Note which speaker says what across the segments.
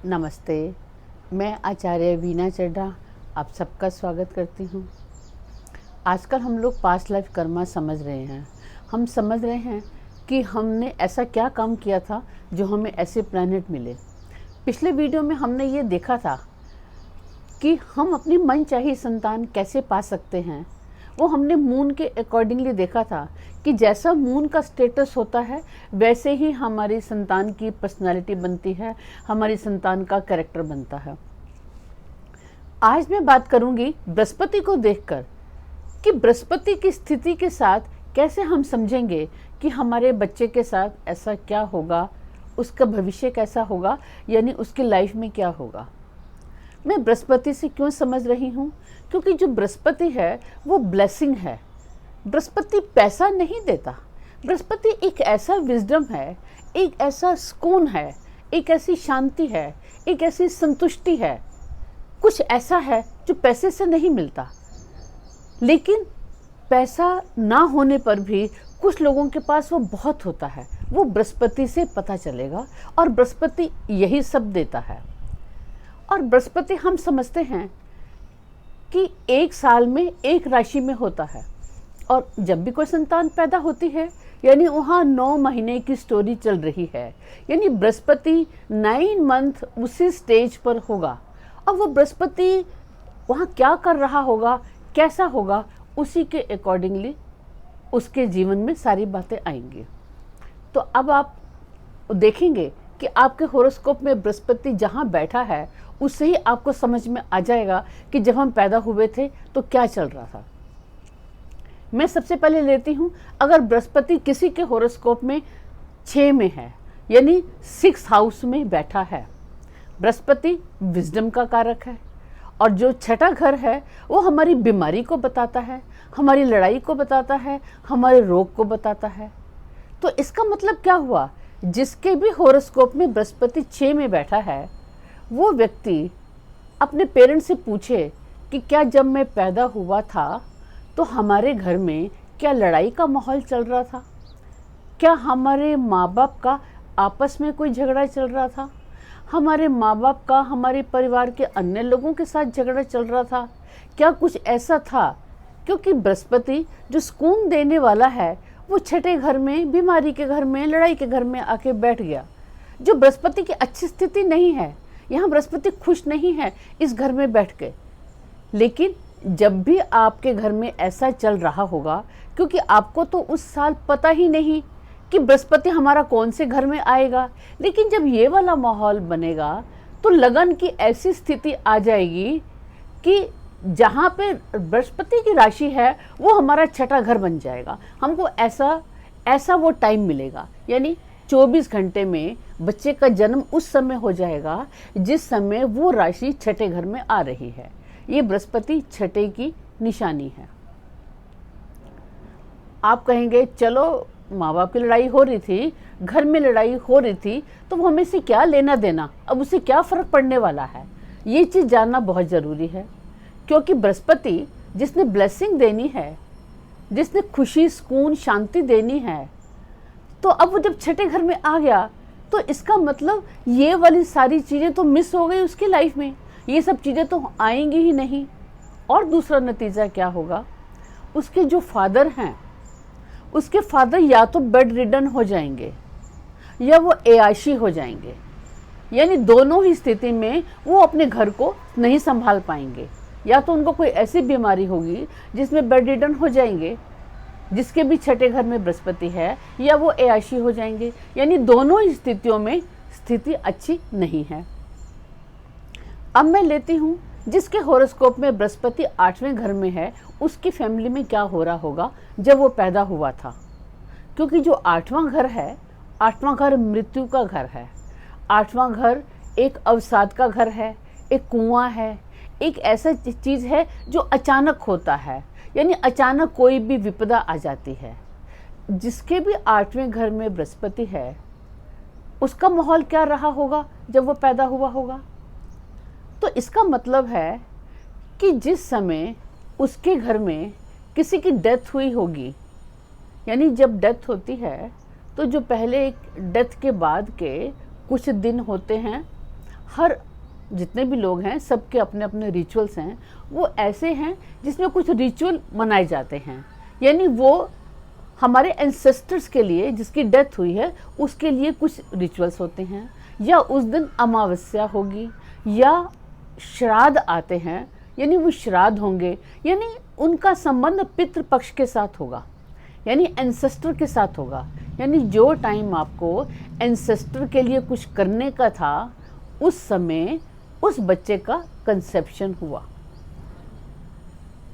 Speaker 1: नमस्ते। मैं आचार्य वीना चड्ढा आप सबका स्वागत करती हूँ। आजकल हम लोग पास्ट लाइफ कर्मा समझ रहे हैं। हम समझ रहे हैं कि हमने ऐसा क्या काम किया था जो हमें ऐसे प्लैनेट मिले। पिछले वीडियो में हमने ये देखा था कि हम अपनी मनचाही संतान कैसे पा सकते हैं। वो हमने मून के अकॉर्डिंगली देखा था कि जैसा मून का स्टेटस होता है वैसे ही हमारी संतान की पर्सनालिटी बनती है, हमारी संतान का कैरेक्टर बनता है। आज मैं बात करूंगी बृहस्पति को देखकर कि बृहस्पति की स्थिति के साथ कैसे हम समझेंगे कि हमारे बच्चे के साथ ऐसा क्या होगा, उसका भविष्य कैसा होगा, यानी उसकी लाइफ में क्या होगा। मैं बृहस्पति से क्यों समझ रही हूँ? क्योंकि जो बृहस्पति है वो ब्लेसिंग है। बृहस्पति पैसा नहीं देता। बृहस्पति एक ऐसा विजडम है, एक ऐसा सुकून है, एक ऐसी शांति है, एक ऐसी संतुष्टि है। कुछ ऐसा है जो पैसे से नहीं मिलता। लेकिन पैसा ना होने पर भी कुछ लोगों के पास वो बहुत होता है। वो बृहस्पति से पता चलेगा और बृहस्पति यही सब देता है। और बृहस्पति हम समझते हैं कि एक साल में एक राशि में होता है और जब भी कोई संतान पैदा होती है यानी वहाँ 9 महीने की स्टोरी चल रही है, यानी बृहस्पति 9 मंथ उसी स्टेज पर होगा। और वो बृहस्पति वहाँ क्या कर रहा होगा, कैसा होगा, उसी के अकॉर्डिंगली उसके जीवन में सारी बातें आएंगी। तो अब आप देखेंगे कि आपके होरोस्कोप में बृहस्पति जहाँ बैठा है उससे ही आपको समझ में आ जाएगा कि जब हम पैदा हुए थे तो क्या चल रहा था। मैं सबसे पहले लेती हूँ, अगर बृहस्पति किसी के होरोस्कोप में 6 में है यानी 6 हाउस में बैठा है। बृहस्पति विजडम का कारक है और जो छठा घर है वो हमारी बीमारी को बताता है, हमारी लड़ाई को बताता है, हमारे रोग को बताता है। तो इसका मतलब क्या हुआ, जिसके भी होरोस्कोप में बृहस्पति 6 में बैठा है वो व्यक्ति अपने पेरेंट्स से पूछे कि क्या जब मैं पैदा हुआ था तो हमारे घर में क्या लड़ाई का माहौल चल रहा था, क्या हमारे माँ बाप का आपस में कोई झगड़ा चल रहा था, हमारे माँ बाप का हमारे परिवार के अन्य लोगों के साथ झगड़ा चल रहा था, क्या कुछ ऐसा था। क्योंकि बृहस्पति जो सुकून देने वाला है वो छठे घर में, बीमारी के घर में, लड़ाई के घर में आके बैठ गया, जो बृहस्पति की अच्छी स्थिति नहीं है। यहाँ बृहस्पति खुश नहीं है इस घर में बैठ के। लेकिन जब भी आपके घर में ऐसा चल रहा होगा, क्योंकि आपको तो उस साल पता ही नहीं कि बृहस्पति हमारा कौन से घर में आएगा, लेकिन जब ये वाला माहौल बनेगा तो लगन की ऐसी स्थिति आ जाएगी कि जहाँ पे बृहस्पति की राशि है वो हमारा छठा घर बन जाएगा। हमको ऐसा वो टाइम मिलेगा, यानी 24 घंटे में बच्चे का जन्म उस समय हो जाएगा जिस समय वो राशि छठे घर में आ रही है। ये बृहस्पति छठे की निशानी है। आप कहेंगे चलो माँ बाप की लड़ाई हो रही थी, घर में लड़ाई हो रही थी, तो वो हमें से क्या लेना देना, अब उसे क्या फर्क पड़ने वाला है। ये चीज़ जानना बहुत ज़रूरी है, क्योंकि बृहस्पति जिसने ब्लेसिंग देनी है, जिसने खुशी, सुकून, शांति देनी है, तो अब वो जब छठे घर में आ गया तो इसका मतलब ये वाली सारी चीज़ें तो मिस हो गई उसकी लाइफ में, ये सब चीज़ें तो आएंगी ही नहीं। और दूसरा नतीजा क्या होगा, उसके जो फादर हैं उसके फादर या तो बेड रिडन हो जाएंगे या वो एयाशी हो जाएंगे, यानी दोनों ही स्थिति में वो अपने घर को नहीं संभाल पाएंगे। या तो उनको कोई ऐसी बीमारी होगी जिसमें बेड रिडन हो जाएंगे, जिसके भी छठे घर में बृहस्पति है, या वो एयाशी हो जाएंगे, यानी दोनों ही स्थितियों में स्थिति अच्छी नहीं है। अब मैं लेती हूँ जिसके होरोस्कोप में बृहस्पति 8वें घर में है, उसकी फैमिली में क्या हो रहा होगा जब वो पैदा हुआ था। क्योंकि जो 8वां घर है, 8वां घर मृत्यु का घर है। 8वां घर एक अवसाद का घर है, एक कुआं है, एक ऐसा चीज़ है जो अचानक होता है, यानी अचानक कोई भी विपदा आ जाती है। जिसके भी 8वें घर में बृहस्पति है उसका माहौल क्या रहा होगा जब वो पैदा हुआ होगा। तो इसका मतलब है कि जिस समय उसके घर में किसी की डेथ हुई होगी, यानी जब डेथ होती है तो जो पहले एक डेथ के बाद के कुछ दिन होते हैं, हर जितने भी लोग हैं सबके अपने अपने रिचुअल्स हैं, वो ऐसे हैं जिसमें कुछ रिचुअल मनाए जाते हैं। यानी वो हमारे एंसेस्टर्स के लिए, जिसकी डेथ हुई है उसके लिए कुछ रिचुअल्स होते हैं, या उस दिन अमावस्या होगी या श्राद्ध आते हैं, यानी वो श्राद्ध होंगे, यानी उनका संबंध पितृपक्ष के साथ होगा, यानी एंसेस्टर के साथ होगा। यानी जो टाइम आपको एंसेस्टर के लिए कुछ करने का था, उस समय उस बच्चे का कंसेप्शन हुआ।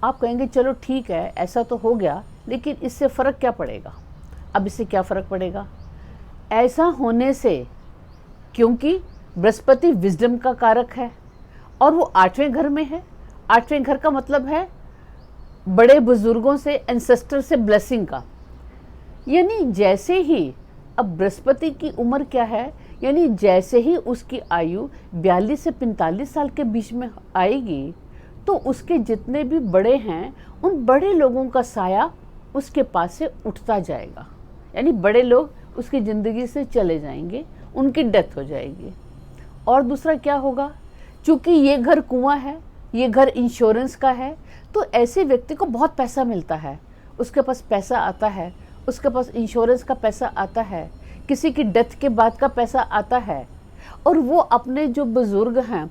Speaker 1: आप कहेंगे चलो ठीक है, ऐसा तो हो गया, लेकिन इससे फ़र्क क्या पड़ेगा? अब इससे क्या फ़र्क पड़ेगा? ऐसा होने से, क्योंकि बृहस्पति विजडम का कारक है और वो 8वें घर में है। 8वें घर का मतलब है बड़े बुजुर्गों से, एंसेस्टर से ब्लेसिंग का। यानी जैसे ही, अब बृहस्पति की उम्र क्या है, यानी जैसे ही उसकी आयु 42 से 45 साल के बीच में आएगी, तो उसके जितने भी बड़े हैं उन बड़े लोगों का साया उसके पास से उठता जाएगा। यानी बड़े लोग उसकी ज़िंदगी से चले जाएंगे, उनकी डेथ हो जाएगी। और दूसरा क्या होगा, चूँकि ये घर कुआं है, ये घर इंश्योरेंस का है, तो ऐसे व्यक्ति को बहुत पैसा मिलता है, उसके पास पैसा आता है, उसके पास इंश्योरेंस का पैसा आता है, किसी की डेथ के बाद का पैसा आता है, और वो अपने जो बुज़ुर्ग हैं,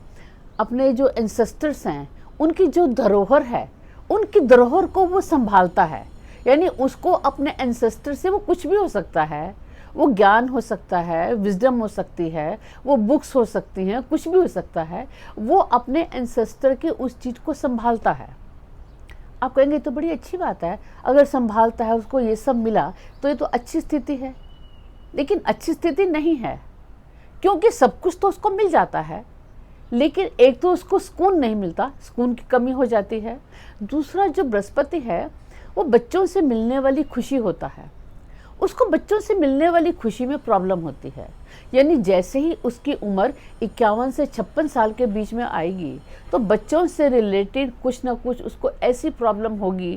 Speaker 1: अपने जो एंसेस्टर्स हैं, उनकी जो धरोहर है, उनकी धरोहर को वो संभालता है। यानी उसको अपने एंसेस्टर से वो कुछ भी हो सकता है, वो ज्ञान हो सकता है, विजडम हो सकती है, वो बुक्स हो सकती हैं, कुछ भी हो सकता है, वो अपने एंसेस्टर के उस चीज़ को संभालता है। आप कहेंगे तो बड़ी अच्छी बात है, अगर संभालता है, उसको ये सब मिला तो ये तो अच्छी स्थिति है। लेकिन अच्छी स्थिति नहीं है, क्योंकि सब कुछ तो उसको मिल जाता है, लेकिन एक तो उसको सुकून नहीं मिलता, सुकून की कमी हो जाती है। दूसरा, जो बृहस्पति है वो बच्चों से मिलने वाली खुशी होता है, उसको बच्चों से मिलने वाली खुशी में प्रॉब्लम होती है। यानी जैसे ही उसकी उम्र 51 से 56 साल के बीच में आएगी, तो बच्चों से रिलेटेड कुछ ना कुछ उसको ऐसी प्रॉब्लम होगी,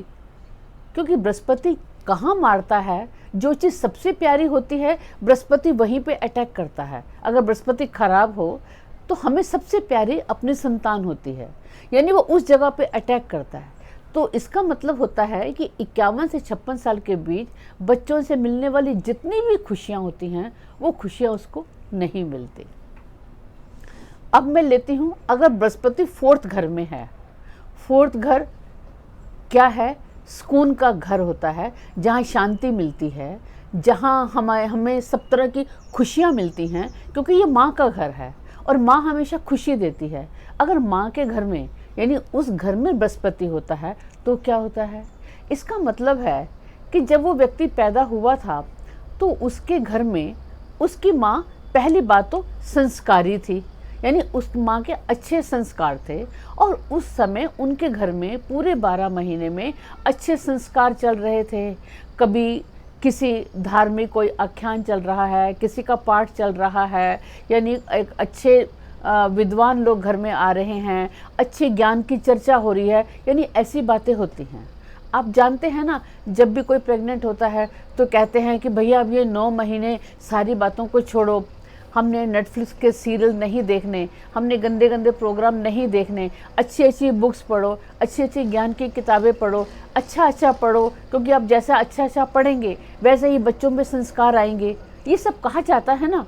Speaker 1: क्योंकि बृहस्पति कहाँ मारता है, जो चीज़ सबसे प्यारी होती है बृहस्पति वहीं पे अटैक करता है। अगर बृहस्पति खराब हो तो हमें सबसे प्यारी अपनी संतान होती है, यानी वो उस जगह पे अटैक करता है। तो इसका मतलब होता है कि 51 से 56 साल के बीच बच्चों से मिलने वाली जितनी भी खुशियाँ होती हैं, वो खुशियाँ उसको नहीं मिलती। अब मैं लेती हूँ, अगर बृहस्पति 4th घर में है, 4th घर क्या है, सुकून का घर होता है, जहाँ शांति मिलती है, जहाँ हमें सब तरह की खुशियाँ मिलती हैं, क्योंकि ये माँ का घर है और माँ हमेशा खुशी देती है। अगर माँ के घर में, यानी उस घर में बृहस्पति होता है, तो क्या होता है, इसका मतलब है कि जब वो व्यक्ति पैदा हुआ था तो उसके घर में उसकी माँ पहली बात तो संस्कारी थी, यानी उस माँ के अच्छे संस्कार थे, और उस समय उनके घर में पूरे 12 महीने में अच्छे संस्कार चल रहे थे। कभी किसी धार्मिक कोई आख्यान चल रहा है, किसी का पाठ चल रहा है, यानी एक अच्छे विद्वान लोग घर में आ रहे हैं, अच्छे ज्ञान की चर्चा हो रही है, यानी ऐसी बातें होती हैं। आप जानते हैं ना, जब भी कोई प्रेग्नेंट होता है तो कहते हैं कि भैया अब ये 9 महीने सारी बातों को छोड़ो, हमने नेटफ्लिक्स के सीरियल नहीं देखने, हमने गंदे गंदे प्रोग्राम नहीं देखने, अच्छी अच्छी बुक्स पढ़ो, अच्छी अच्छी ज्ञान की किताबें पढ़ो, अच्छा पढ़ो, क्योंकि आप जैसा अच्छा पढ़ेंगे वैसे ही बच्चों में संस्कार आएंगे। ये सब कहा जाता है ना,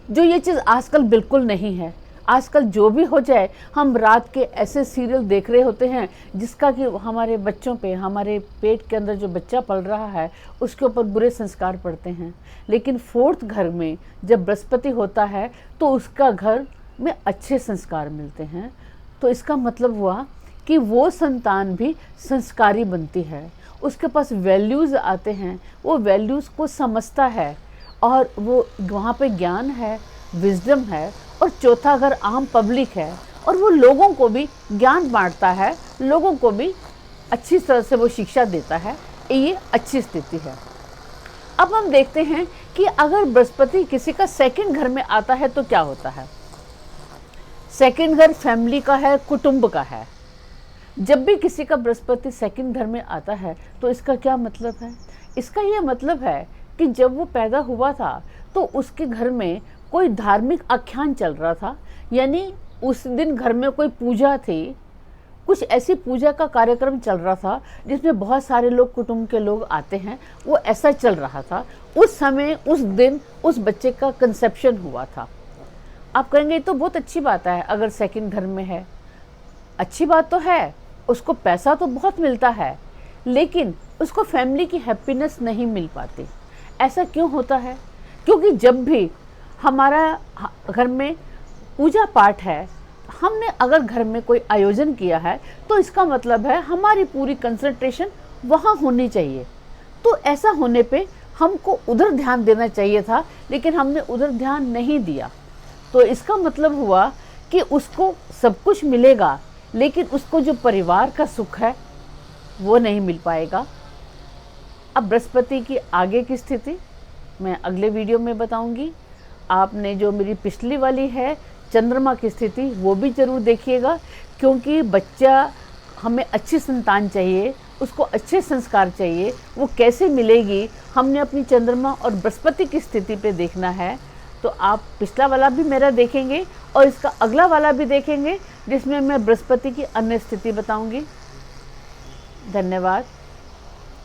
Speaker 1: जो ये चीज़ आजकल बिल्कुल नहीं है। आजकल जो भी हो जाए, हम रात के ऐसे सीरियल देख रहे होते हैं जिसका कि हमारे बच्चों पे, हमारे पेट के अंदर जो बच्चा पल रहा है उसके ऊपर बुरे संस्कार पड़ते हैं। लेकिन 4th घर में जब बृहस्पति होता है तो उसका घर में अच्छे संस्कार मिलते हैं। तो इसका मतलब हुआ कि वो संतान भी संस्कारी बनती है, उसके पास वैल्यूज़ आते हैं, वो वैल्यूज़ को समझता है, और वो वहाँ पे ज्ञान है, विजडम है। और चौथा घर आम पब्लिक है, और वो लोगों को भी ज्ञान बांटता है, लोगों को भी अच्छी तरह से वो शिक्षा देता है। ये अच्छी स्थिति है। अब हम देखते हैं कि अगर बृहस्पति किसी का 2nd घर में आता है तो क्या होता है। 2nd घर फैमिली का है, कुटुंब का है। जब भी किसी का बृहस्पति 2nd घर में आता है तो इसका क्या मतलब है, इसका ये मतलब है कि जब वो पैदा हुआ था तो उसके घर में कोई धार्मिक आख्यान चल रहा था, यानी उस दिन घर में कोई पूजा थी, कुछ ऐसी पूजा का कार्यक्रम चल रहा था जिसमें बहुत सारे लोग, कुटुंब के लोग आते हैं, वो ऐसा चल रहा था। उस समय, उस दिन उस बच्चे का कंसेप्शन हुआ था। आप कहेंगे तो बहुत अच्छी बात है अगर सेकंड घर में है, अच्छी बात तो है, उसको पैसा तो बहुत मिलता है, लेकिन उसको फैमिली की हैप्पीनेस नहीं मिल पाती। ऐसा क्यों होता है? क्योंकि जब भी हमारा घर में पूजा पाठ है, हमने अगर घर में कोई आयोजन किया है, तो इसका मतलब है हमारी पूरी कंसंट्रेशन वहाँ होनी चाहिए। तो ऐसा होने पे हमको उधर ध्यान देना चाहिए था, लेकिन हमने उधर ध्यान नहीं दिया। तो इसका मतलब हुआ कि उसको सब कुछ मिलेगा, लेकिन उसको जो परिवार का सुख है वो नहीं मिल पाएगा। अब बृहस्पति की आगे की स्थिति मैं अगले वीडियो में बताऊंगी। आपने जो मेरी पिछली वाली है चंद्रमा की स्थिति, वो भी जरूर देखिएगा, क्योंकि बच्चा, हमें अच्छी संतान चाहिए, उसको अच्छे संस्कार चाहिए, वो कैसे मिलेगी हमने अपनी चंद्रमा और बृहस्पति की स्थिति पे देखना है। तो आप पिछला वाला भी मेरा देखेंगे और इसका अगला वाला भी देखेंगे, जिसमें मैं बृहस्पति की अन्य स्थिति बताऊंगी। धन्यवाद।